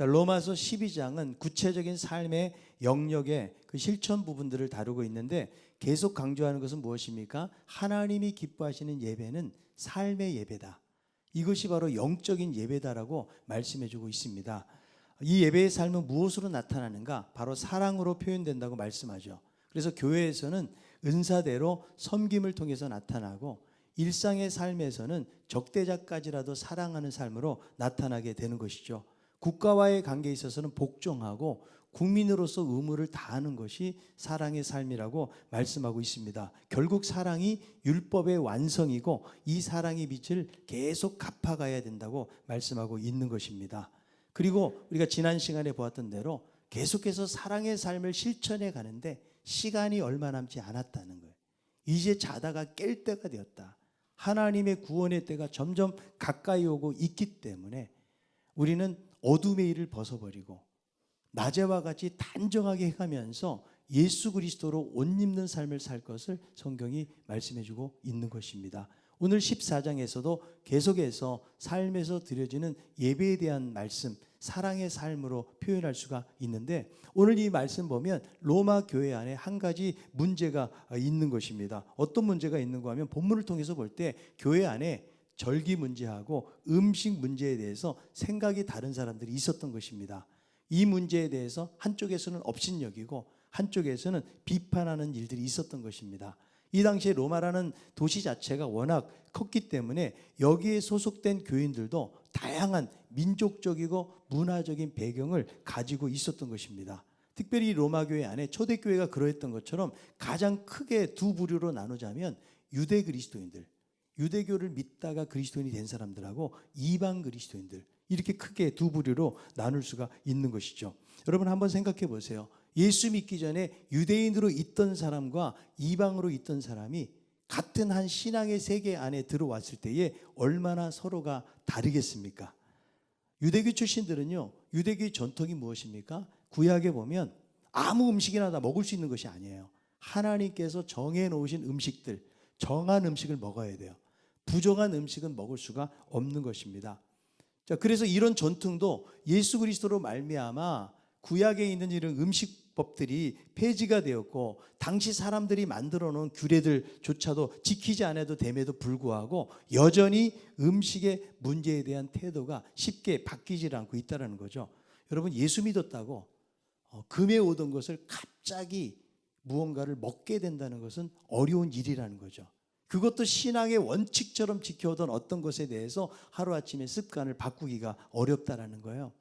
자, 로마서 12장은 구체적인 삶의 영역의 그 실천 부분들을 다루고 있는데 계속 강조하는 것은 무엇입니까? 하나님이 기뻐하시는 예배는 삶의 예배다. 이것이 바로 영적인 예배다라고 말씀해주고 있습니다. 이 예배의 삶은 무엇으로 나타나는가? 바로 사랑으로 표현된다고 말씀하죠. 그래서 교회에서는 은사대로 섬김을 통해서 나타나고 일상의 삶에서는 적대자까지라도 사랑하는 삶으로 나타나게 되는 것이죠. 국가와의 관계에 있어서는 복종하고 국민으로서 의무를 다하는 것이 사랑의 삶이라고 말씀하고 있습니다. 결국 사랑이 율법의 완성이고 이 사랑의 빛을 계속 갚아가야 된다고 말씀하고 있는 것입니다. 그리고 우리가 지난 시간에 보았던 대로 계속해서 사랑의 삶을 실천해 가는데 시간이 얼마 남지 않았다는 거예요. 이제 자다가 깰 때가 되었다. 하나님의 구원의 때가 점점 가까이 오고 있기 때문에 우리는 어둠의 일을 벗어버리고 낮에와 같이 단정하게 해가면서 예수 그리스도로 옷 입는 삶을 살 것을 성경이 말씀해주고 있는 것입니다. 오늘 14장에서도 계속해서 삶에서 드려지는 예배에 대한 말씀, 사랑의 삶으로 표현할 수가 있는데 오늘 이 말씀 보면 로마 교회 안에 한 가지 문제가 있는 것입니다. 어떤 문제가 있는가 하면 본문을 통해서 볼 때 교회 안에 절기 문제하고 음식 문제에 대해서 생각이 다른 사람들이 있었던 것입니다. 이 문제에 대해서 한쪽에서는 업신여기고 한쪽에서는 비판하는 일들이 있었던 것입니다. 이 당시에 로마라는 도시 자체가 워낙 컸기 때문에 여기에 소속된 교인들도 다양한 민족적이고 문화적인 배경을 가지고 있었던 것입니다. 특별히 로마 교회 안에 초대교회가 그러했던 것처럼 가장 크게 두 부류로 나누자면 유대 그리스도인들, 유대교를 믿다가 그리스도인이 된 사람들하고 이방 그리스도인들, 이렇게 크게 두 부류로 나눌 수가 있는 것이죠. 여러분 한번 생각해 보세요. 예수 믿기 전에 유대인으로 있던 사람과 이방으로 있던 사람이 같은 한 신앙의 세계 안에 들어왔을 때에 얼마나 서로가 다르겠습니까? 유대교 출신들은요, 유대교의 전통이 무엇입니까? 구약에 보면 아무 음식이나 다 먹을 수 있는 것이 아니에요. 하나님께서 정해놓으신 음식들, 정한 음식을 먹어야 돼요. 부정한 음식은 먹을 수가 없는 것입니다. 자, 그래서 이런 전통도 예수 그리스도로 말미암아 구약에 있는 이런 음식법들이 폐지가 되었고 당시 사람들이 만들어 놓은 규례들조차도 지키지 않아도 됨에도 불구하고 여전히 음식의 문제에 대한 태도가 쉽게 바뀌질 않고 있다는 거죠. 여러분 예수 믿었다고 금에 오던 것을 갑자기 무언가를 먹게 된다는 것은 어려운 일이라는 거죠. 그것도 신앙의 원칙처럼 지켜오던 어떤 것에 대해서 하루아침에 습관을 바꾸기가 어렵다라는 거예요.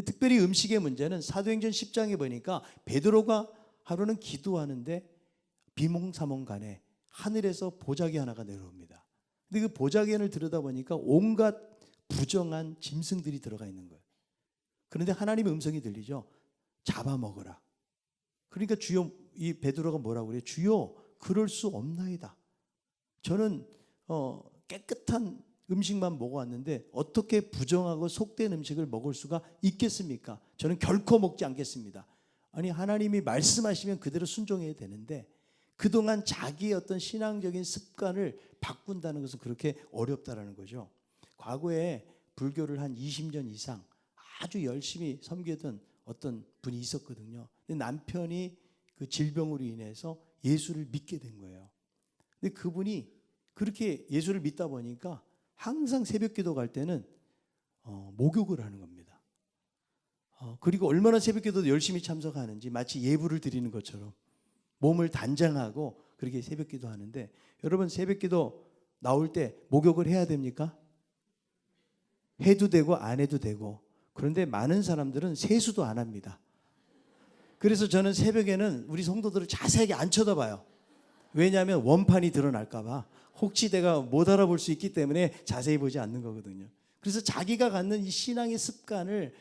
특별히 음식의 문제는 사도행전 10장에 보니까 베드로가 하루는 기도하는데 비몽사몽간에 하늘에서 보자기 하나가 내려옵니다. 근데 그 보자기를 들여다보니까 온갖 부정한 짐승들이 들어가 있는 거예요. 그런데 하나님의 음성이 들리죠. 잡아먹어라. 그러니까 주여, 이 베드로가 뭐라고 그래요? 주여, 그럴 수 없나이다. 저는 깨끗한 음식만 먹어왔는데 어떻게 부정하고 속된 음식을 먹을 수가 있겠습니까? 저는 결코 먹지 않겠습니다. 아니 하나님이 말씀하시면 그대로 순종해야 되는데 그동안 자기의 어떤 신앙적인 습관을 바꾼다는 것은 그렇게 어렵다라는 거죠. 과거에 불교를 한 20년 이상 아주 열심히 섬기던 어떤 분이 있었거든요. 근데 남편이 그 질병으로 인해서 예수를 믿게 된 거예요. 근데 그분이 그렇게 예수를 믿다 보니까 항상 새벽 기도 갈 때는 목욕을 하는 겁니다. 그리고 얼마나 새벽 기도도 열심히 참석하는지 마치 예불을 드리는 것처럼 몸을 단장하고 그렇게 새벽 기도 하는데 여러분 새벽 기도 나올 때 목욕을 해야 됩니까? 해도 되고 안 해도 되고 그런데 많은 사람들은 세수도 안 합니다. 그래서 저는 새벽에는 우리 성도들을 자세하게 안 쳐다봐요. 왜냐하면 원판이 드러날까 봐 혹시 내가 못 알아볼 수 있기 때문에 자세히 보지 않는 거거든요. 그래서 자기가 갖는 이 신앙의 습관을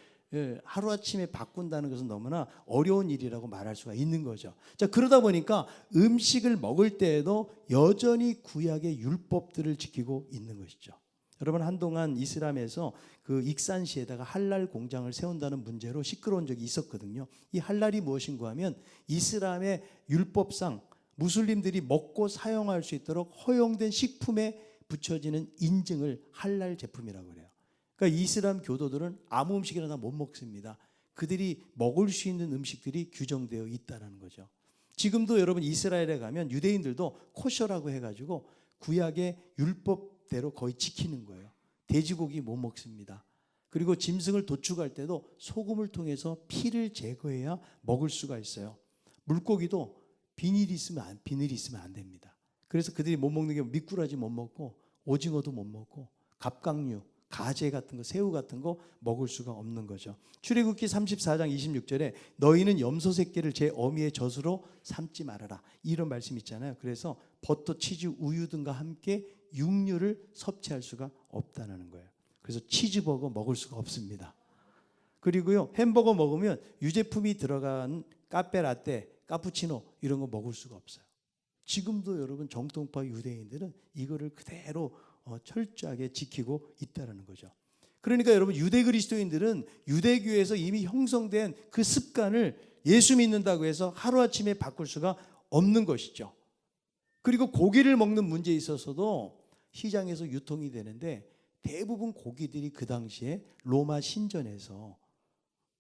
하루아침에 바꾼다는 것은 너무나 어려운 일이라고 말할 수가 있는 거죠. 자, 그러다 보니까 음식을 먹을 때에도 여전히 구약의 율법들을 지키고 있는 것이죠. 여러분 한동안 이슬람에서 그 익산시에다가 할랄 공장을 세운다는 문제로 시끄러운 적이 있었거든요. 이 할랄이 무엇인가 하면 이슬람의 율법상 무슬림들이 먹고 사용할 수 있도록 허용된 식품에 붙여지는 인증을 할랄 제품이라고 그래요. 그러니까 이슬람 교도들은 아무 음식이나 다 못 먹습니다. 그들이 먹을 수 있는 음식들이 규정되어 있다는 거죠. 지금도 여러분 이스라엘에 가면 유대인들도 코셔라고 해가지고 구약의 율법대로 거의 지키는 거예요. 돼지고기 못 먹습니다. 그리고 짐승을 도축할 때도 소금을 통해서 피를 제거해야 먹을 수가 있어요. 물고기도 비닐이 있으면 안 됩니다. 그래서 그들이 못 먹는 게 미꾸라지 못 먹고 오징어도 못 먹고 갑각류, 가재 같은 거, 새우 같은 거 먹을 수가 없는 거죠. 출애굽기 34장 26절에 너희는 염소 새끼를 제 어미의 젖으로 삼지 말아라, 이런 말씀 있잖아요. 그래서 버터, 치즈, 우유 등과 함께 육류를 섭취할 수가 없다는 거예요. 그래서 치즈버거 먹을 수가 없습니다. 그리고요, 햄버거 먹으면 유제품이 들어간 카페라떼, 카푸치노 이런 거 먹을 수가 없어요. 지금도 여러분 정통파 유대인들은 이거를 그대로 철저하게 지키고 있다는 거죠. 그러니까 여러분 유대 그리스도인들은 유대교에서 이미 형성된 그 습관을 예수 믿는다고 해서 하루아침에 바꿀 수가 없는 것이죠. 그리고 고기를 먹는 문제에 있어서도 시장에서 유통이 되는데 대부분 고기들이 그 당시에 로마 신전에서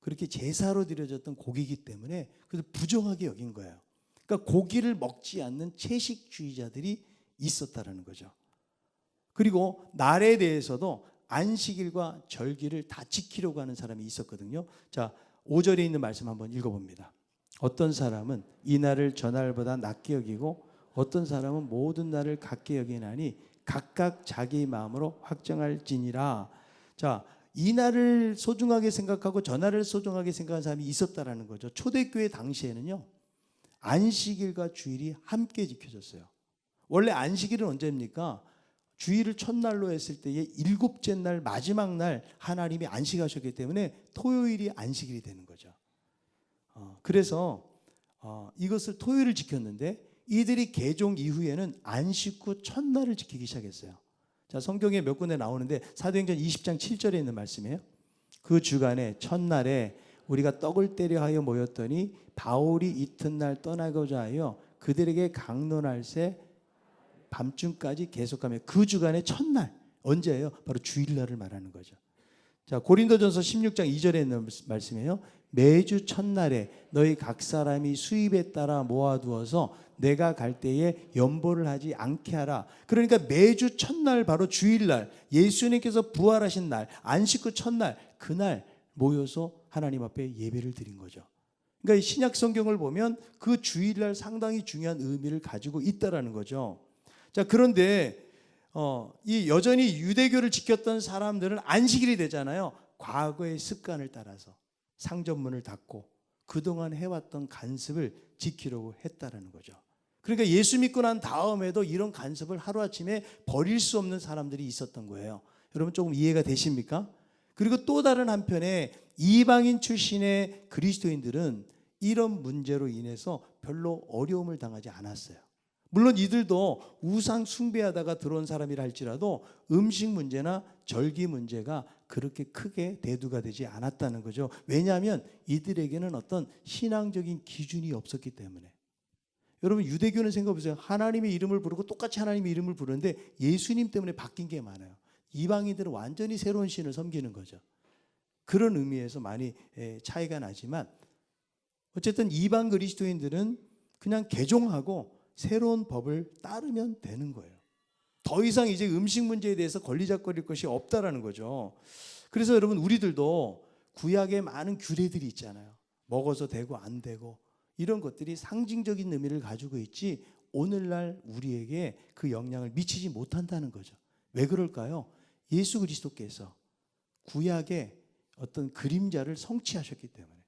그렇게 제사로 드려졌던 고기이기 때문에 그래서 부정하게 여긴 거예요. 그러니까 고기를 먹지 않는 채식주의자들이 있었다는 거죠. 그리고 날에 대해서도 안식일과 절기를 다 지키려고 하는 사람이 있었거든요. 자, 5절에 있는 말씀 한번 읽어봅니다. 어떤 사람은 이 날을 저 날보다 낮게 여기고 어떤 사람은 모든 날을 같게 여기나니 각각 자기 마음으로 확정할지니라. 자, 이 날을 소중하게 생각하고 저 날을 소중하게 생각하는 사람이 있었다라는 거죠. 초대교회 당시에는요, 안식일과 주일이 함께 지켜졌어요. 원래 안식일은 언제입니까? 주일을 첫날로 했을 때의 일곱째 날, 마지막 날 하나님이 안식하셨기 때문에 토요일이 안식일이 되는 거죠. 그래서 이것을 토요일을 지켰는데 이들이 개종 이후에는 안식 후 첫날을 지키기 시작했어요. 자, 성경에 몇 군데 나오는데 사도행전 20장 7절에 있는 말씀이에요. 그 주간에 첫날에 우리가 떡을 떼려 하여 모였더니 바울이 이튿날 떠나고자 하여 그들에게 강론할새 밤중까지 계속하며, 그 주간의 첫날 언제예요? 바로 주일날을 말하는 거죠. 자, 고린도전서 16장 2절에 있는 말씀이에요. 매주 첫날에 너희 각 사람이 수입에 따라 모아두어서 내가 갈 때에 연보를 하지 않게 하라. 그러니까 매주 첫날, 바로 주일날, 예수님께서 부활하신 날, 안식 후 첫날, 그날 모여서 하나님 앞에 예배를 드린 거죠. 그러니까 신약 성경을 보면 그 주일날 상당히 중요한 의미를 가지고 있다라는 거죠. 자, 그런데 이 여전히 유대교를 지켰던 사람들은 안식일이 되잖아요. 과거의 습관을 따라서 상점문을 닫고 그동안 해왔던 간습을 지키려고 했다라는 거죠. 그러니까 예수 믿고 난 다음에도 이런 간습을 하루아침에 버릴 수 없는 사람들이 있었던 거예요. 여러분 조금 이해가 되십니까? 그리고 또 다른 한편에 이방인 출신의 그리스도인들은 이런 문제로 인해서 별로 어려움을 당하지 않았어요. 물론 이들도 우상 숭배하다가 들어온 사람이라 할지라도 음식 문제나 절기 문제가 그렇게 크게 대두가 되지 않았다는 거죠. 왜냐하면 이들에게는 어떤 신앙적인 기준이 없었기 때문에. 여러분 유대교는 생각해보세요. 하나님의 이름을 부르고 똑같이 하나님의 이름을 부르는데 예수님 때문에 바뀐 게 많아요. 이방인들은 완전히 새로운 신을 섬기는 거죠. 그런 의미에서 많이 차이가 나지만 어쨌든 이방 그리스도인들은 그냥 개종하고 새로운 법을 따르면 되는 거예요. 더 이상 이제 음식 문제에 대해서 걸리적거릴 것이 없다라는 거죠. 그래서 여러분 우리들도 구약에 많은 규례들이 있잖아요. 먹어도 되고 안 되고 이런 것들이 상징적인 의미를 가지고 있지 오늘날 우리에게 그 영향을 미치지 못한다는 거죠. 왜 그럴까요? 예수 그리스도께서 구약의 어떤 그림자를 성취하셨기 때문에,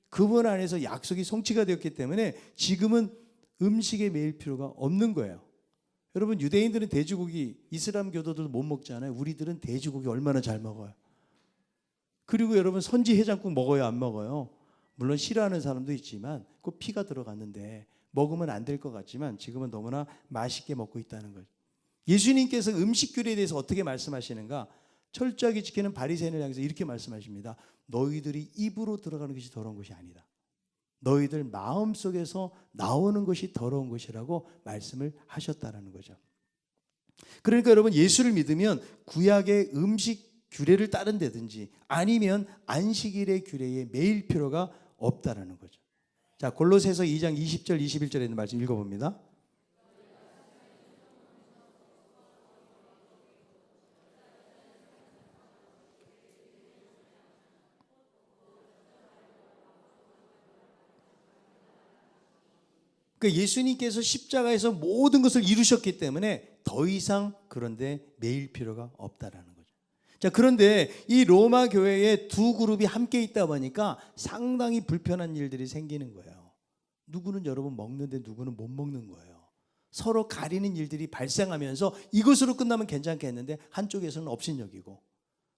그분 안에서 약속이 성취가 되었기 때문에 지금은 음식에 매일 필요가 없는 거예요. 여러분 유대인들은 돼지고기, 이슬람 교도들도 못 먹잖아요. 우리들은 돼지고기 얼마나 잘 먹어요. 그리고 여러분 선지 해장국 먹어요, 안 먹어요? 물론 싫어하는 사람도 있지만 그 피가 들어갔는데 먹으면 안 될 것 같지만 지금은 너무나 맛있게 먹고 있다는 거죠. 예수님께서 음식 규례에 대해서 어떻게 말씀하시는가? 철저하게 지키는 바리새인을 향해서 이렇게 말씀하십니다. 너희들이 입으로 들어가는 것이 더러운 것이 아니다. 너희들 마음속에서 나오는 것이 더러운 것이라고 말씀을 하셨다라는 거죠. 그러니까 여러분 예수를 믿으면 구약의 음식 규례를 따른다든지 아니면 안식일의 규례에 매일 필요가 없다라는 거죠. 자, 골로새서 2장 20절 21절에 있는 말씀 읽어봅니다. 그 예수님께서 십자가에서 모든 것을 이루셨기 때문에 더 이상 그런데 매일 필요가 없다라는 거죠. 자, 그런데 이 로마 교회에 두 그룹이 함께 있다 보니까 상당히 불편한 일들이 생기는 거예요. 누구는 여러분 먹는데 누구는 못 먹는 거예요. 서로 가리는 일들이 발생하면서 이것으로 끝나면 괜찮겠는데 한쪽에서는 업신여기고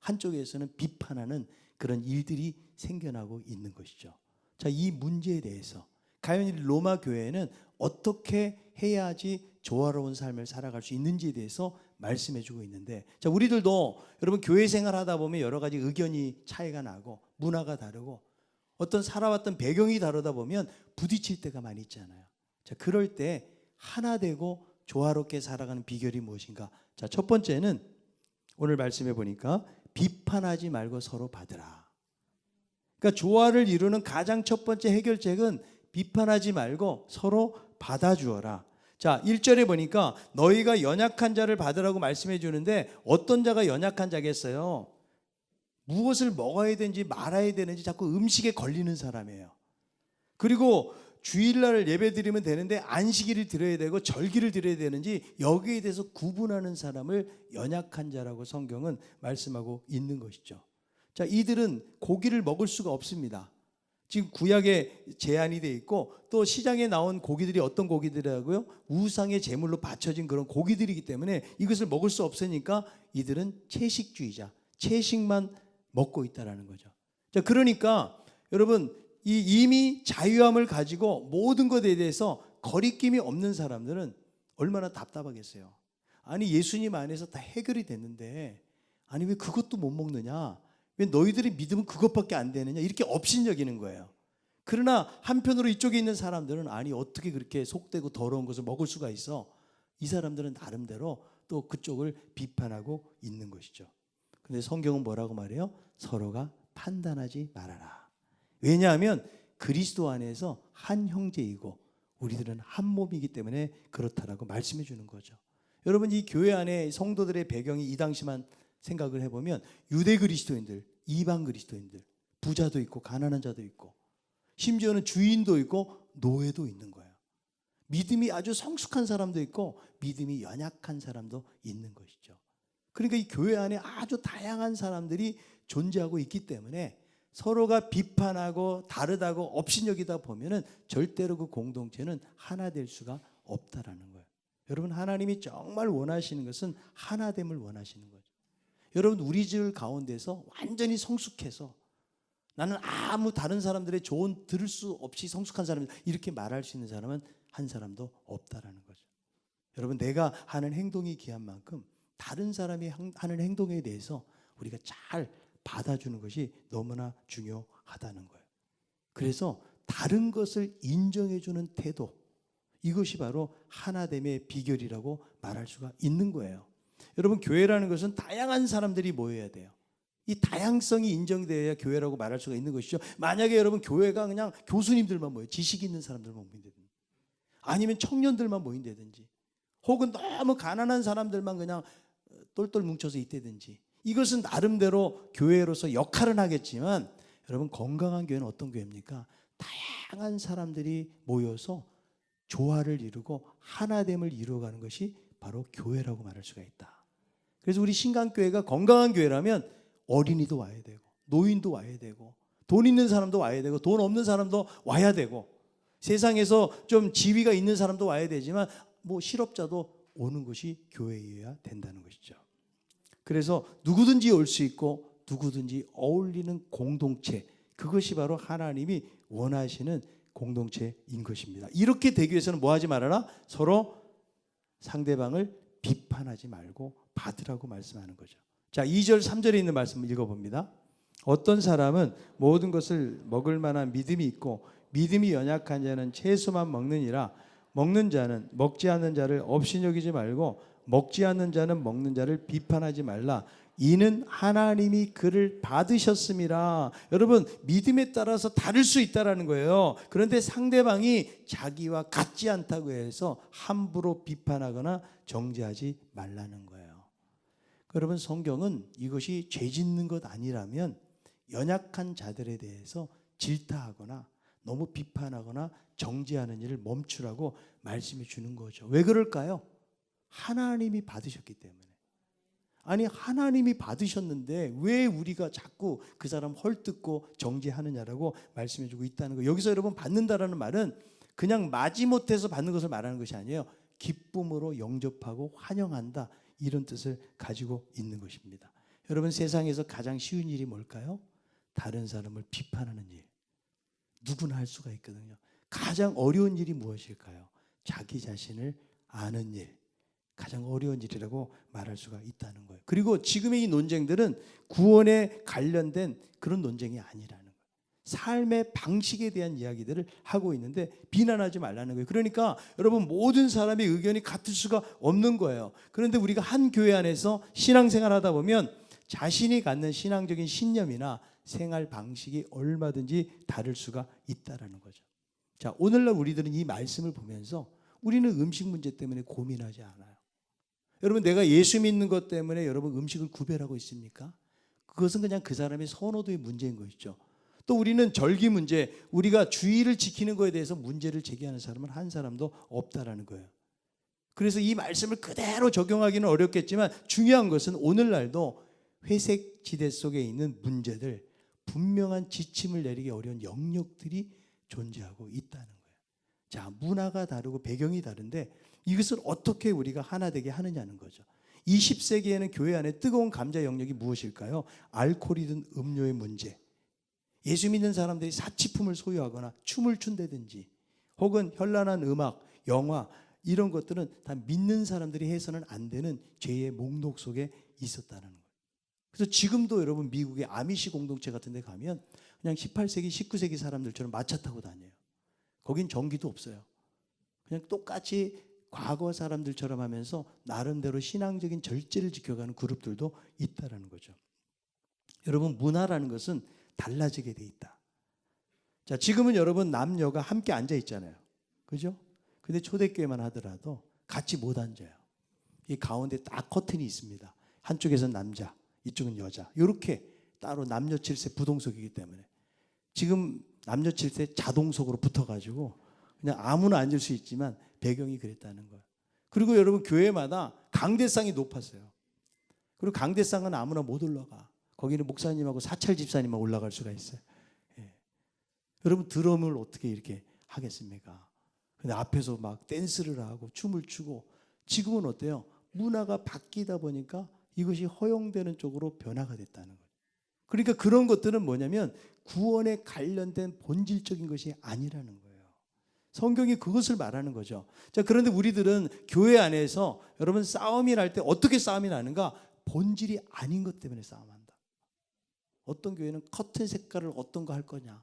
한쪽에서는 비판하는 그런 일들이 생겨나고 있는 것이죠. 자, 이 문제에 대해서 과연 이 로마 교회는 어떻게 해야지 조화로운 삶을 살아갈 수 있는지에 대해서 말씀해주고 있는데, 자, 우리들도 여러분 교회 생활하다 보면 여러 가지 의견이 차이가 나고 문화가 다르고 어떤 살아왔던 배경이 다르다 보면 부딪힐 때가 많이 있잖아요. 자, 그럴 때 하나 되고 조화롭게 살아가는 비결이 무엇인가? 자, 첫 번째는 오늘 말씀해 보니까 비판하지 말고 서로 받으라. 그러니까 조화를 이루는 가장 첫 번째 해결책은 비판하지 말고 서로 받아주어라. 자, 1절에 보니까 너희가 연약한 자를 받으라고 말씀해 주는데 어떤 자가 연약한 자겠어요? 무엇을 먹어야 되는지 말아야 되는지 자꾸 음식에 걸리는 사람이에요. 그리고 주일날 예배 드리면 되는데 안식일을 드려야 되고 절기를 드려야 되는지 여기에 대해서 구분하는 사람을 연약한 자라고 성경은 말씀하고 있는 것이죠. 자, 이들은 고기를 먹을 수가 없습니다. 지금 구약에 제한이 돼 있고 또 시장에 나온 고기들이 어떤 고기들이라고요? 우상의 제물로 바쳐진 그런 고기들이기 때문에 이것을 먹을 수 없으니까 이들은 채식주의자, 채식만 먹고 있다라는 거죠. 자, 그러니까 여러분 이미 자유함을 가지고 모든 것에 대해서 거리낌이 없는 사람들은 얼마나 답답하겠어요. 아니 예수님 안에서 다 해결이 됐는데 아니 왜 그것도 못 먹느냐? 왜 너희들이 믿으면 그것밖에 안 되느냐? 이렇게 업신여기는 거예요. 그러나 한편으로 이쪽에 있는 사람들은 아니 어떻게 그렇게 속되고 더러운 것을 먹을 수가 있어? 이 사람들은 나름대로 또 그쪽을 비판하고 있는 것이죠. 근데 성경은 뭐라고 말해요? 서로가 판단하지 말아라. 왜냐하면 그리스도 안에서 한 형제이고 우리들은 한 몸이기 때문에 그렇다라고 말씀해 주는 거죠. 여러분 이 교회 안에 성도들의 배경이 이 당시만 생각을 해보면 유대 그리스도인들, 이방 그리스도인들, 부자도 있고 가난한 자도 있고 심지어는 주인도 있고 노예도 있는 거예요. 믿음이 아주 성숙한 사람도 있고 믿음이 연약한 사람도 있는 것이죠. 그러니까 이 교회 안에 아주 다양한 사람들이 존재하고 있기 때문에 서로가 비판하고 다르다고 업신여기다 보면은 절대로 그 공동체는 하나 될 수가 없다라는 거예요. 여러분 하나님이 정말 원하시는 것은 하나됨을 원하시는 거죠. 여러분 우리 집 가운데서 완전히 성숙해서 나는 아무 다른 사람들의 조언 들을 수 없이 성숙한 사람 이렇게 말할 수 있는 사람은 한 사람도 없다라는 거죠. 여러분 내가 하는 행동이 귀한 만큼 다른 사람이 하는 행동에 대해서 우리가 잘 받아주는 것이 너무나 중요하다는 거예요. 그래서 다른 것을 인정해주는 태도, 이것이 바로 하나됨의 비결이라고 말할 수가 있는 거예요. 여러분 교회라는 것은 다양한 사람들이 모여야 돼요. 이 다양성이 인정되어야 교회라고 말할 수가 있는 것이죠. 만약에 여러분 교회가 그냥 교수님들만 모여 지식 있는 사람들만 모인다든지 아니면 청년들만 모인다든지 혹은 너무 가난한 사람들만 그냥 똘똘 뭉쳐서 있다든지 이것은 나름대로 교회로서 역할은 하겠지만 여러분 건강한 교회는 어떤 교회입니까? 다양한 사람들이 모여서 조화를 이루고 하나됨을 이루어가는 것이 바로 교회라고 말할 수가 있다. 그래서 우리 신강교회가 건강한 교회라면 어린이도 와야 되고 노인도 와야 되고 돈 있는 사람도 와야 되고 돈 없는 사람도 와야 되고 세상에서 좀 지위가 있는 사람도 와야 되지만 뭐 실업자도 오는 것이 교회여야 된다는 것이죠. 그래서 누구든지 올 수 있고 누구든지 어울리는 공동체, 그것이 바로 하나님이 원하시는 공동체인 것입니다. 이렇게 되기 위해서는 뭐 하지 말아라? 서로 상대방을 비판하지 말고 받으라고 말씀하는 거죠. 자, 2절 3절에 있는 말씀 읽어봅니다. 어떤 사람은 모든 것을 먹을 만한 믿음이 있고 믿음이 연약한 자는 채소만 먹느니라. 먹는 자는 먹지 않는 자를 업신여기지 말고 먹지 않는 자는 먹는 자를 비판하지 말라. 이는 하나님이 그를 받으셨음이라. 여러분, 믿음에 따라서 다를 수 있다라는 거예요. 그런데 상대방이 자기와 같지 않다고 해서 함부로 비판하거나 정죄하지 말라는 거예요. 여러분, 성경은 이것이 죄 짓는 것 아니라면 연약한 자들에 대해서 질타하거나 너무 비판하거나 정죄하는 일을 멈추라고 말씀해 주는 거죠. 왜 그럴까요? 하나님이 받으셨기 때문에. 아니, 하나님이 받으셨는데 왜 우리가 자꾸 그 사람 헐뜯고 정죄하느냐라고 말씀해 주고 있다는 거예요. 여기서 여러분, 받는다라는 말은 그냥 마지못해서 받는 것을 말하는 것이 아니에요. 기쁨으로 영접하고 환영한다, 이런 뜻을 가지고 있는 것입니다. 여러분, 세상에서 가장 쉬운 일이 뭘까요? 다른 사람을 비판하는 일. 누구나 할 수가 있거든요. 가장 어려운 일이 무엇일까요? 자기 자신을 아는 일. 가장 어려운 일이라고 말할 수가 있다는 거예요. 그리고 지금의 이 논쟁들은 구원에 관련된 그런 논쟁이 아니라는 거예요. 삶의 방식에 대한 이야기들을 하고 있는데 비난하지 말라는 거예요. 그러니까 여러분, 모든 사람의 의견이 같을 수가 없는 거예요. 그런데 우리가 한 교회 안에서 신앙생활 하다 보면 자신이 갖는 신앙적인 신념이나 생활 방식이 얼마든지 다를 수가 있다라는 거죠. 자, 오늘날 우리들은 이 말씀을 보면서 우리는 음식 문제 때문에 고민하지 않아요. 여러분, 내가 예수 믿는 것 때문에 여러분 음식을 구별하고 있습니까? 그것은 그냥 그 사람의 선호도의 문제인 것이죠. 또 우리는 절기 문제, 우리가 주의를 지키는 것에 대해서 문제를 제기하는 사람은 한 사람도 없다라는 거예요. 그래서 이 말씀을 그대로 적용하기는 어렵겠지만 중요한 것은 오늘날도 회색 지대 속에 있는 문제들, 분명한 지침을 내리기 어려운 영역들이 존재하고 있다는 거예요. 자, 문화가 다르고 배경이 다른데 이것을 어떻게 우리가 하나 되게 하느냐는 거죠. 20세기에는 교회 안에 뜨거운 감자 영역이 무엇일까요? 알코올이든 음료의 문제. 예수 믿는 사람들이 사치품을 소유하거나 춤을 춘다든지 혹은 현란한 음악, 영화, 이런 것들은 다 믿는 사람들이 해서는 안 되는 죄의 목록 속에 있었다는 거예요. 그래서 지금도 여러분, 미국의 아미시 공동체 같은 데 가면 그냥 18세기, 19세기 사람들처럼 마차 타고 다녀요. 거긴 전기도 없어요. 그냥 똑같이 과거 사람들처럼 하면서 나름대로 신앙적인 절제를 지켜가는 그룹들도 있다라는 거죠. 여러분, 문화라는 것은 달라지게 돼 있다. 자, 지금은 여러분 남녀가 함께 앉아 있잖아요. 그죠? 근데 초대교회만 하더라도 같이 못 앉아요. 이 가운데 딱 커튼이 있습니다. 한쪽에서는 남자, 이쪽은 여자. 이렇게 따로 남녀 칠세 부동석이기 때문에 지금 남녀 칠세 자동석으로 붙어가지고 그냥 아무나 앉을 수 있지만 배경이 그랬다는 거예요. 그리고 여러분, 교회마다 강대상이 높았어요. 그리고 강대상은 아무나 못 올라가. 거기는 목사님하고 사찰 집사님만 올라갈 수가 있어요. 예. 여러분, 드럼을 어떻게 이렇게 하겠습니까? 근데 앞에서 막 댄스를 하고 춤을 추고. 지금은 어때요? 문화가 바뀌다 보니까 이것이 허용되는 쪽으로 변화가 됐다는 거예요. 그러니까 그런 것들은 뭐냐면 구원에 관련된 본질적인 것이 아니라는 거예요. 성경이 그것을 말하는 거죠. 자, 그런데 우리들은 교회 안에서 여러분 싸움이 날 때 어떻게 싸움이 나는가? 본질이 아닌 것 때문에 싸움한다. 어떤 교회는 커튼 색깔을 어떤 거 할 거냐,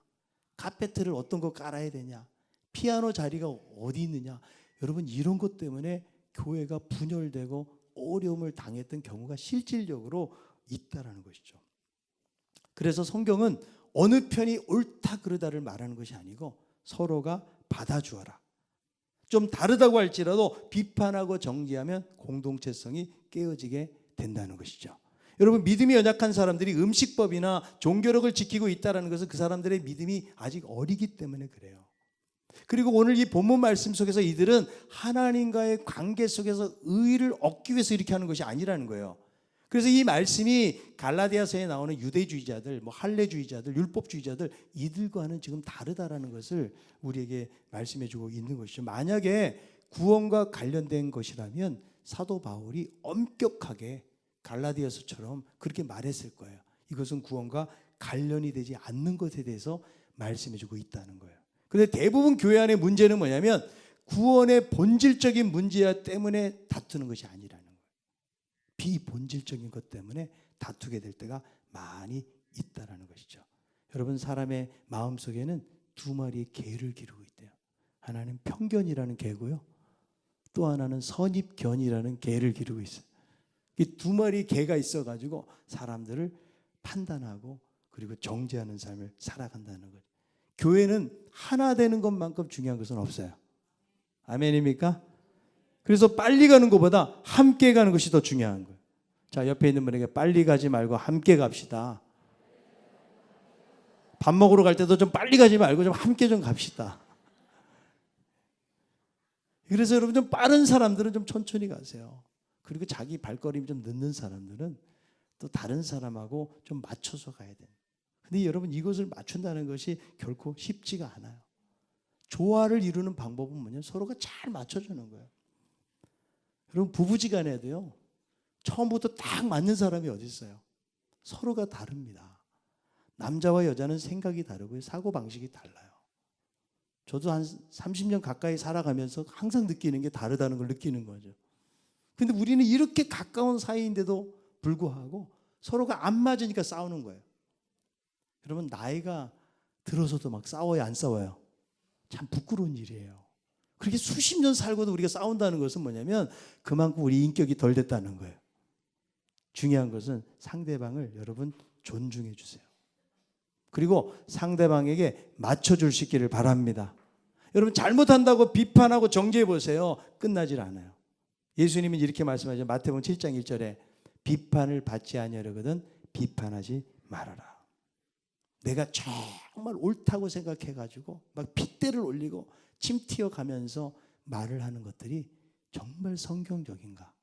카페트를 어떤 거 깔아야 되냐, 피아노 자리가 어디 있느냐. 여러분, 이런 것 때문에 교회가 분열되고 어려움을 당했던 경우가 실질적으로 있다라는 것이죠. 그래서 성경은 어느 편이 옳다 그르다를 말하는 것이 아니고 서로가 받아주어라. 좀 다르다고 할지라도 비판하고 정죄하면 공동체성이 깨어지게 된다는 것이죠. 여러분, 믿음이 연약한 사람들이 음식법이나 종교력을 지키고 있다는 것은 그 사람들의 믿음이 아직 어리기 때문에 그래요. 그리고 오늘 이 본문 말씀 속에서 이들은 하나님과의 관계 속에서 의의를 얻기 위해서 이렇게 하는 것이 아니라는 거예요. 그래서 이 말씀이 갈라디아서에 나오는 유대주의자들, 할례주의자들, 율법주의자들, 이들과는 지금 다르다라는 것을 우리에게 말씀해주고 있는 것이죠. 만약에 구원과 관련된 것이라면 사도 바울이 엄격하게 갈라디아서처럼 그렇게 말했을 거예요. 이것은 구원과 관련이 되지 않는 것에 대해서 말씀해주고 있다는 거예요. 그런데 대부분 교회 안의 문제는 뭐냐면 구원의 본질적인 문제 때문에 다투는 것이 아니라는 거예요. 비본질적인 것 때문에 다투게 될 때가 많이 있다라는 것이죠. 여러분, 사람의 마음속에는 두 마리의 개를 기르고 있대요. 하나는 편견이라는 개고요, 또 하나는 선입견이라는 개를 기르고 있어요. 이 두 마리 개가 있어가지고 사람들을 판단하고 그리고 정죄하는 삶을 살아간다는 거죠. 교회는 하나 되는 것만큼 중요한 것은 없어요. 아멘입니까? 그래서 빨리 가는 것보다 함께 가는 것이 더 중요한 거예요. 자, 옆에 있는 분에게 빨리 가지 말고 함께 갑시다. 밥 먹으러 갈 때도 좀 빨리 가지 말고 좀 함께 좀 갑시다. 그래서 여러분 좀 빠른 사람들은 좀 천천히 가세요. 그리고 자기 발걸음이 좀 늦는 사람들은 또 다른 사람하고 좀 맞춰서 가야 돼요. 근데 여러분 이것을 맞춘다는 것이 결코 쉽지가 않아요. 조화를 이루는 방법은 뭐냐면 서로가 잘 맞춰주는 거예요. 여러분 부부지간에도요. 처음부터 딱 맞는 사람이 어디 있어요? 서로가 다릅니다. 남자와 여자는 생각이 다르고요. 사고방식이 달라요. 저도 한 30년 가까이 살아가면서 항상 느끼는 게 다르다는 걸 느끼는 거죠. 근데 우리는 이렇게 가까운 사이인데도 불구하고 서로가 안 맞으니까 싸우는 거예요. 여러분 나이가 들어서도 막 싸워요, 안 싸워요? 참 부끄러운 일이에요. 그렇게 수십 년 살고도 우리가 싸운다는 것은 뭐냐면 그만큼 우리 인격이 덜 됐다는 거예요. 중요한 것은 상대방을 여러분 존중해 주세요. 그리고 상대방에게 맞춰줄 수 있기를 바랍니다. 여러분 잘못한다고 비판하고 정죄해 보세요. 끝나질 않아요. 예수님은 이렇게 말씀하죠. 마태복음 7장 1절에 비판을 받지 아니하려거든 비판하지 말아라. 내가 정말 옳다고 생각해가지고 막 핏대를 올리고 침 튀어가면서 말을 하는 것들이 정말 성경적인가?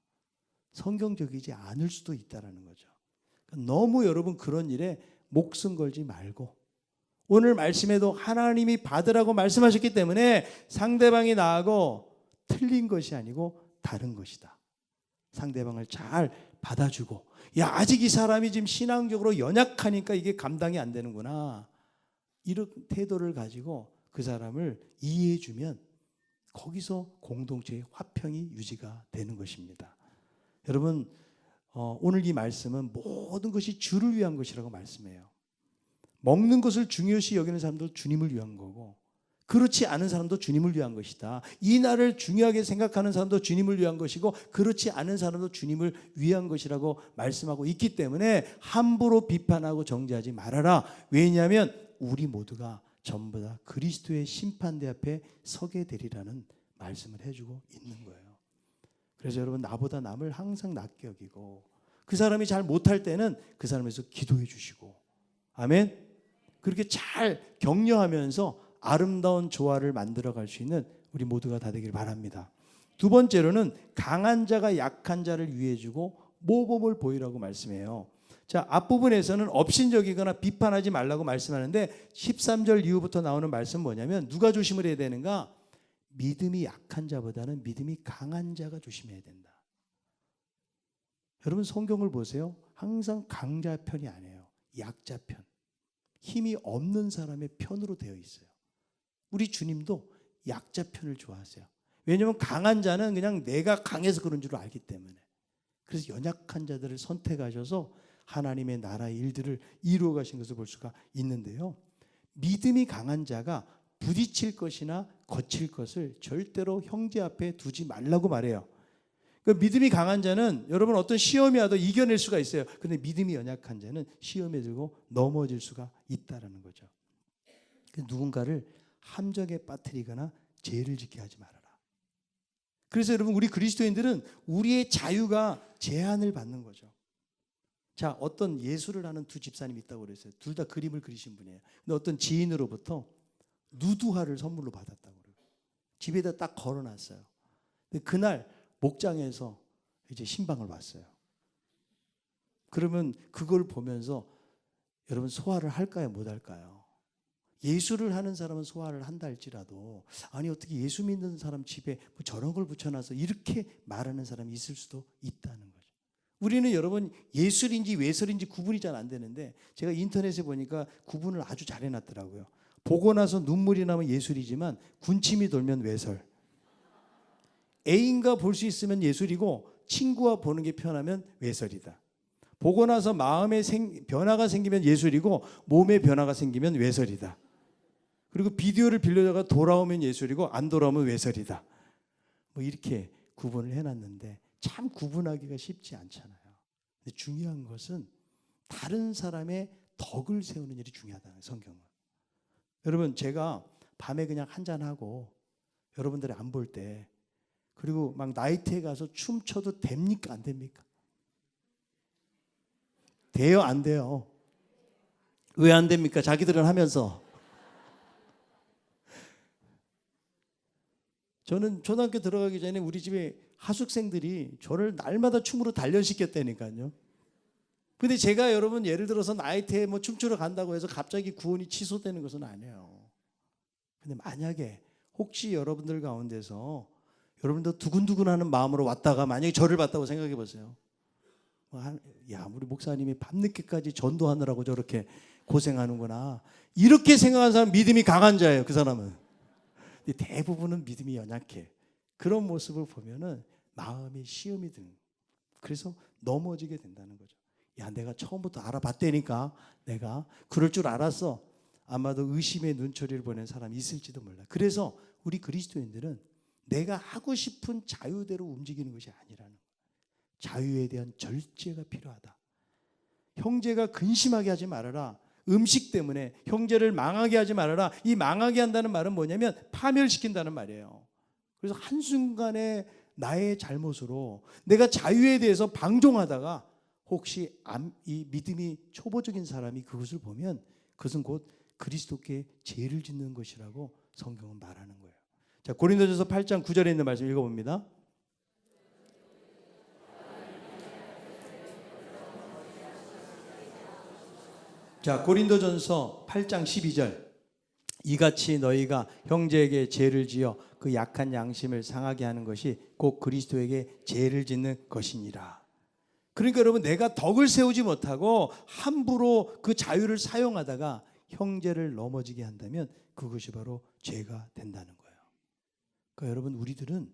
성경적이지 않을 수도 있다는 거죠. 너무 여러분 그런 일에 목숨 걸지 말고 오늘 말씀에도 하나님이 받으라고 말씀하셨기 때문에 상대방이 나하고 틀린 것이 아니고 다른 것이다. 상대방을 잘 받아주고 야 아직 이 사람이 지금 신앙적으로 연약하니까 이게 감당이 안 되는구나. 이런 태도를 가지고 그 사람을 이해해 주면 거기서 공동체의 화평이 유지가 되는 것입니다. 여러분 오늘 이 말씀은 모든 것이 주를 위한 것이라고 말씀해요. 먹는 것을 중요시 여기는 사람도 주님을 위한 거고 그렇지 않은 사람도 주님을 위한 것이다. 이 날을 중요하게 생각하는 사람도 주님을 위한 것이고 그렇지 않은 사람도 주님을 위한 것이라고 말씀하고 있기 때문에 함부로 비판하고 정죄하지 말아라. 왜냐하면 우리 모두가 전부 다 그리스도의 심판대 앞에 서게 되리라는 말씀을 해주고 있는 거예요. 그래서 여러분 나보다 남을 항상 낮게 여기고 그 사람이 잘 못할 때는 그 사람에서 기도해 주시고 아멘. 그렇게 잘 격려하면서 아름다운 조화를 만들어갈 수 있는 우리 모두가 다 되길 바랍니다. 두 번째로는 강한 자가 약한 자를 위해주고 모범을 보이라고 말씀해요. 자, 앞부분에서는 업신적이거나 비판하지 말라고 말씀하는데 13절 이후부터 나오는 말씀은 뭐냐면 누가 조심을 해야 되는가? 믿음이 약한 자보다는 믿음이 강한 자가 조심해야 된다. 여러분 성경을 보세요. 항상 강자 편이 아니에요. 약자 편. 힘이 없는 사람의 편으로 되어 있어요. 우리 주님도 약자 편을 좋아하세요. 왜냐하면 강한 자는 그냥 내가 강해서 그런 줄 알기 때문에. 그래서 연약한 자들을 선택하셔서 하나님의 나라의 일들을 이루어 가신 것을 볼 수가 있는데요. 믿음이 강한 자가 부딪힐 것이나 거칠 것을 절대로 형제 앞에 두지 말라고 말해요. 그러니까 믿음이 강한 자는 여러분 어떤 시험이 와도 이겨낼 수가 있어요. 그런데 믿음이 연약한 자는 시험에 들고 넘어질 수가 있다는 거죠. 누군가를 함정에 빠뜨리거나 죄를 짓게 하지 말아라. 그래서 여러분 우리 그리스도인들은 우리의 자유가 제한을 받는 거죠. 자, 어떤 예술을 하는 두 집사님이 있다고 그랬어요. 둘 다 그림을 그리신 분이에요. 근데 어떤 지인으로부터 누드화를 선물로 받았다고 그래요. 집에다 딱 걸어놨어요. 근데 그날 목장에서 이제 신방을 봤어요. 그러면 그걸 보면서 여러분 소화를 할까요, 못 할까요? 예술을 하는 사람은 소화를 한다 할지라도 아니 어떻게 예수 믿는 사람 집에 뭐 저런 걸 붙여놔서 이렇게 말하는 사람이 있을 수도 있다는 거죠. 우리는 여러분 예술인지 외설인지 구분이 잘 안 되는데 제가 인터넷에 보니까 구분을 아주 잘 해놨더라고요. 보고 나서 눈물이 나면 예술이지만 군침이 돌면 외설. 애인과 볼 수 있으면 예술이고 친구와 보는 게 편하면 외설이다. 보고 나서 마음에 변화가 생기면 예술이고 몸에 변화가 생기면 외설이다. 그리고 비디오를 빌려다가 돌아오면 예술이고 안 돌아오면 외설이다. 뭐 이렇게 구분을 해놨는데 참 구분하기가 쉽지 않잖아요. 근데 중요한 것은 다른 사람의 덕을 세우는 일이 중요하다는 성경은. 여러분, 제가 밤에 그냥 한잔하고 여러분들이 안 볼 때, 그리고 막 나이트에 가서 춤춰도 됩니까? 안 됩니까? 돼요? 안 돼요? 왜 안 됩니까? 자기들은 하면서. 저는 초등학교 들어가기 전에 우리 집에 하숙생들이 저를 날마다 춤으로 단련시켰다니까요. 근데 제가 여러분 예를 들어서 나이트에 뭐 춤추러 간다고 해서 갑자기 구원이 취소되는 것은 아니에요. 근데 만약에 혹시 여러분들 가운데서 여러분도 두근두근하는 마음으로 왔다가 만약에 저를 봤다고 생각해 보세요. 야, 우리 목사님이 밤늦게까지 전도하느라고 저렇게 고생하는구나. 이렇게 생각하는 사람 믿음이 강한 자예요. 그 사람은. 근데 대부분은 믿음이 연약해. 그런 모습을 보면은 마음이 시험이 든. 그래서 넘어지게 된다는 거죠. 야, 내가 처음부터 알아봤다니까. 내가 그럴 줄 알았어. 아마도 의심의 눈초리를 보낸 사람이 있을지도 몰라. 그래서 우리 그리스도인들은 내가 하고 싶은 자유대로 움직이는 것이 아니라는 거예요. 자유에 대한 절제가 필요하다. 형제가 근심하게 하지 말아라. 음식 때문에 형제를 망하게 하지 말아라. 이 망하게 한다는 말은 뭐냐면 파멸시킨다는 말이에요. 그래서 한순간에 나의 잘못으로 내가 자유에 대해서 방종하다가 혹시 이 믿음이 초보적인 사람이 그것을 보면 그것은 곧 그리스도께 죄를 짓는 것이라고 성경은 말하는 거예요. 자, 고린도전서 8장 9절에 있는 말씀 읽어봅니다. 자, 고린도전서 8장 12절. 이같이 너희가 형제에게 죄를 지어 그 약한 양심을 상하게 하는 것이 곧 그리스도에게 죄를 짓는 것이니라. 그러니까 여러분, 내가 덕을 세우지 못하고 함부로 그 자유를 사용하다가 형제를 넘어지게 한다면 그것이 바로 죄가 된다는 거예요. 그러니까 여러분, 우리들은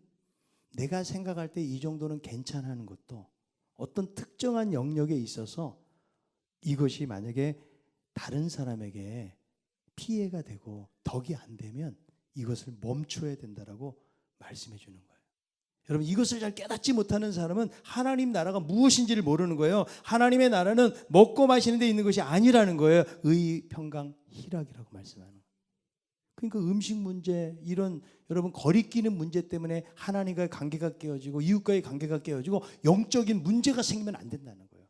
내가 생각할 때 이 정도는 괜찮아하는 것도 어떤 특정한 영역에 있어서 이것이 만약에 다른 사람에게 피해가 되고 덕이 안 되면 이것을 멈춰야 된다라고 말씀해 주는 거예요. 여러분, 이것을 잘 깨닫지 못하는 사람은 하나님 나라가 무엇인지를 모르는 거예요. 하나님의 나라는 먹고 마시는 데 있는 것이 아니라는 거예요. 의, 평강, 희락이라고 말씀하는 거예요. 그러니까 음식 문제, 이런 여러분 거리끼는 문제 때문에 하나님과의 관계가 깨어지고 이웃과의 관계가 깨어지고 영적인 문제가 생기면 안 된다는 거예요.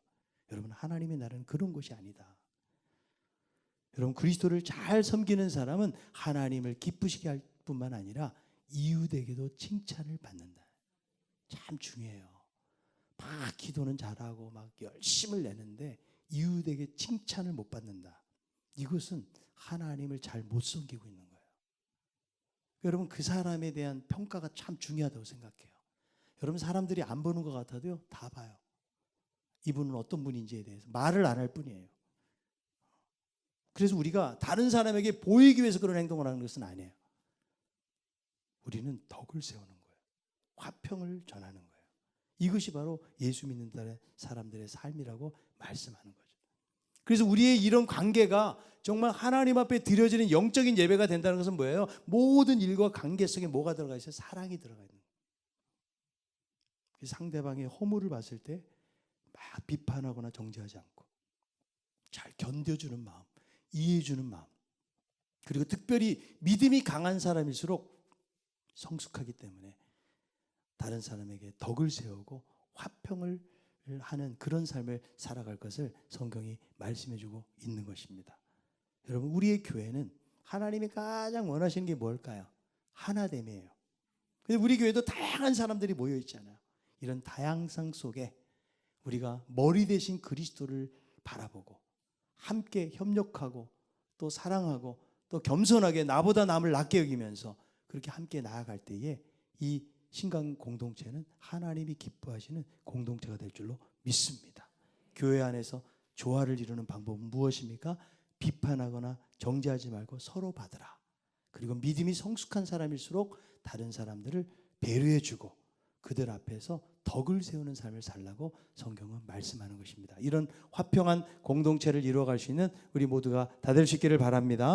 여러분, 하나님의 나라는 그런 것이 아니다. 여러분, 그리스도를 잘 섬기는 사람은 하나님을 기쁘시게 할 뿐만 아니라 이웃에게도 칭찬을 받는다. 참 중요해요. 막 기도는 잘하고 막 열심을 내는데 이웃에게 칭찬을 못 받는다. 이것은 하나님을 잘 못 섬기고 있는 거예요. 여러분, 그 사람에 대한 평가가 참 중요하다고 생각해요. 여러분, 사람들이 안 보는 것 같아도요, 다 봐요. 이분은 어떤 분인지에 대해서 말을 안 할 뿐이에요. 그래서 우리가 다른 사람에게 보이기 위해서 그런 행동을 하는 것은 아니에요. 우리는 덕을 세우는 거예요. 화평을 전하는 거예요. 이것이 바로 예수 믿는 사람들의 삶이라고 말씀하는 거죠. 그래서 우리의 이런 관계가 정말 하나님 앞에 드려지는 영적인 예배가 된다는 것은 뭐예요? 모든 일과 관계 속에 뭐가 들어가 있어요? 사랑이 들어가 있는 거예요. 상대방의 허물을 봤을 때 막 비판하거나 정죄하지 않고 잘 견뎌주는 마음, 이해해주는 마음, 그리고 특별히 믿음이 강한 사람일수록 성숙하기 때문에 다른 사람에게 덕을 세우고 화평을 하는 그런 삶을 살아갈 것을 성경이 말씀해주고 있는 것입니다. 여러분, 우리의 교회는 하나님이 가장 원하시는 게 뭘까요? 하나됨이에요. 근데 우리 교회도 다양한 사람들이 모여 있잖아요. 이런 다양성 속에 우리가 머리 대신 그리스도를 바라보고 함께 협력하고 또 사랑하고 또 겸손하게 나보다 남을 낮게 여기면서 그렇게 함께 나아갈 때에 이 신강 공동체는 하나님이 기뻐하시는 공동체가 될 줄로 믿습니다. 교회 안에서 조화를 이루는 방법은 무엇입니까? 비판하거나 정죄하지 말고 서로 받으라. 그리고 믿음이 성숙한 사람일수록 다른 사람들을 배려해주고 그들 앞에서 덕을 세우는 삶을 살라고 성경은 말씀하는 것입니다. 이런 화평한 공동체를 이루어갈 수 있는 우리 모두가 다 될 수 있기를 바랍니다.